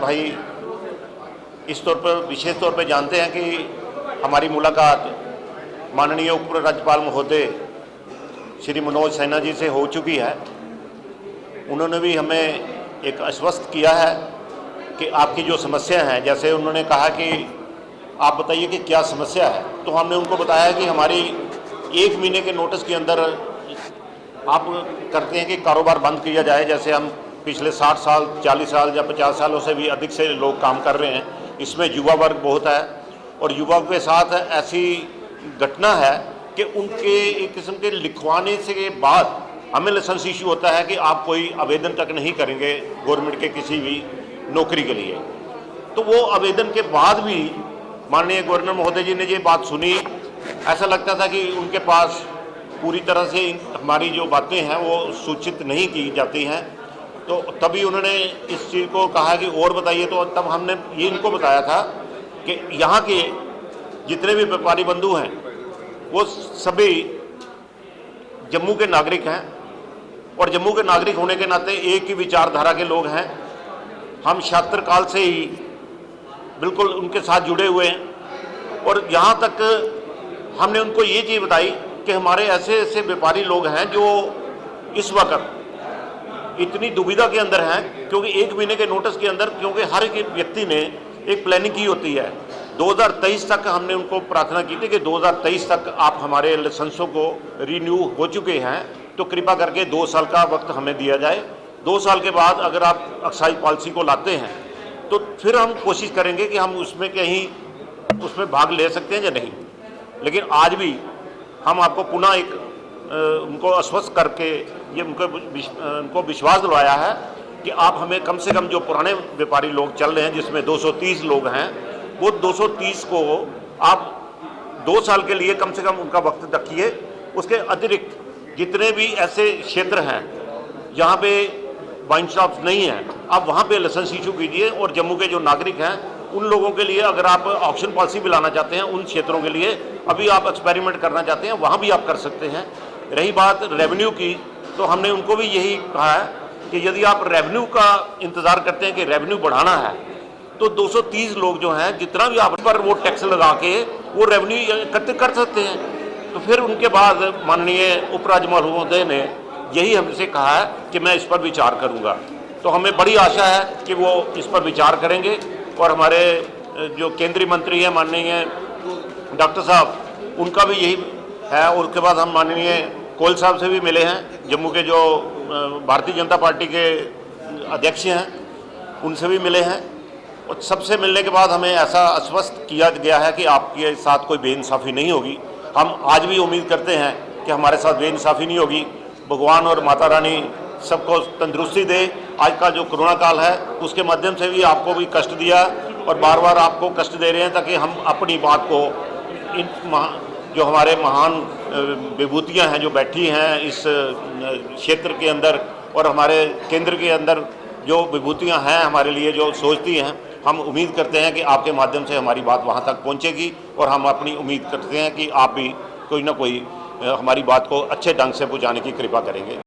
भाई इस तौर पर विशेष तौर पर जानते हैं कि हमारी मुलाकात माननीय उप राज्यपाल महोदय श्री मनोज सिन्हा जी से हो चुकी है। उन्होंने भी हमें एक आश्वस्त किया है कि आपकी जो समस्या है, जैसे उन्होंने कहा कि आप बताइए कि क्या समस्या है, तो हमने उनको बताया कि हमारी 1 महीने के नोटिस के अंदर आप करते हैं कि कारोबार बंद किया जाए। जैसे हम पिछले 60 साल 40 साल या 50 सालों से भी अधिक से लोग काम कर रहे हैं, इसमें युवा वर्ग बहुत है और युवा के साथ ऐसी घटना है कि उनके एक किस्म के लिखवाने से बाद हमें लाइसेंस इशू होता है कि आप कोई आवेदन तक नहीं करेंगे गवर्नमेंट के किसी भी नौकरी के लिए। तो वो आवेदन के बाद भी माननीय गवर्नर महोदय जी ने ये बात सुनी, ऐसा लगता था कि उनके पास पूरी तरह से हमारी जो बातें हैं वो सूचित नहीं की जाती हैं। तो तभी उन्होंने इस चीज़ को कहा कि और बताइए। तो तब हमने ये इनको बताया था कि यहाँ के जितने भी व्यापारी बंधु हैं वो सभी जम्मू के नागरिक हैं और जम्मू के नागरिक होने के नाते एक ही विचारधारा के लोग हैं। हम छात्र काल से ही बिल्कुल उनके साथ जुड़े हुए हैं और यहाँ तक हमने उनको ये चीज़ बताई कि हमारे ऐसे ऐसे व्यापारी लोग हैं जो इस वक्त इतनी दुविधा के अंदर हैं, क्योंकि 1 महीने के नोटिस के अंदर, क्योंकि हर एक व्यक्ति ने एक प्लानिंग की होती है। 2023 तक हमने उनको प्रार्थना की थी कि 2023 तक आप हमारे लाइसेंसों को रिन्यू हो चुके हैं तो कृपा करके 2 साल का वक्त हमें दिया जाए। 2 साल के बाद अगर आप एक्साइज पॉलिसी को लाते हैं तो फिर हम कोशिश करेंगे कि हम उसमें कहीं उसमें भाग ले सकते हैं या नहीं। लेकिन आज भी हम आपको पुनः एक उनको आश्वस्त करके ये उनको विश्वास दिलवाया है कि आप हमें कम से कम जो पुराने व्यापारी लोग चल रहे हैं जिसमें 230 लोग हैं, वो 230 को आप 2 साल के लिए कम से कम उनका वक्त रखिए। उसके अतिरिक्त जितने भी ऐसे क्षेत्र हैं जहाँ पे वाइन शॉप्स नहीं हैं, आप वहाँ पे लाइसेंस इशू कीजिए। और जम्मू के जो नागरिक हैं उन लोगों के लिए अगर आप ऑप्शन पॉलिसी भी लाना चाहते हैं, उन क्षेत्रों के लिए अभी आप एक्सपेरिमेंट करना चाहते हैं, वहाँ भी आप कर सकते हैं। रही बात रेवेन्यू की, तो हमने उनको भी यही कहा है कि यदि आप रेवेन्यू का इंतज़ार करते हैं कि रेवेन्यू बढ़ाना है तो 230 लोग जो हैं जितना भी आप पर वो टैक्स लगा के वो रेवेन्यू एकत्रित कर सकते हैं। तो फिर उनके बाद माननीय उपराज्यपाल महोदय ने यही हमसे कहा है कि मैं इस पर विचार करूंगा। तो हमें बड़ी आशा है कि वो इस पर विचार करेंगे और हमारे जो केंद्रीय मंत्री हैं माननीय डॉक्टर साहब, उनका भी यही है। और उसके बाद हम माननीय कोयल साहब से भी मिले हैं, जम्मू के जो भारतीय जनता पार्टी के अध्यक्ष हैं, उनसे भी मिले हैं। और सबसे मिलने के बाद हमें ऐसा आश्वस्त किया गया है कि आपके साथ कोई बेइंसाफ़ी नहीं होगी। हम आज भी उम्मीद करते हैं कि हमारे साथ बेइंसाफ़ी नहीं होगी। भगवान और माता रानी सबको तंदुरुस्ती दे। आज का जो कोरोना काल है उसके माध्यम से भी आपको भी कष्ट दिया और बार बार आपको कष्ट दे रहे हैं, ताकि हम अपनी बात को इन जो हमारे महान विभूतियाँ हैं जो बैठी हैं इस क्षेत्र के अंदर और हमारे केंद्र के अंदर जो विभूतियाँ हैं हमारे लिए जो सोचती हैं, हम उम्मीद करते हैं कि आपके माध्यम से हमारी बात वहाँ तक पहुँचेगी और हम अपनी उम्मीद करते हैं कि आप भी कोई ना कोई हमारी बात को अच्छे ढंग से पहुँचाने की कृपा करेंगे।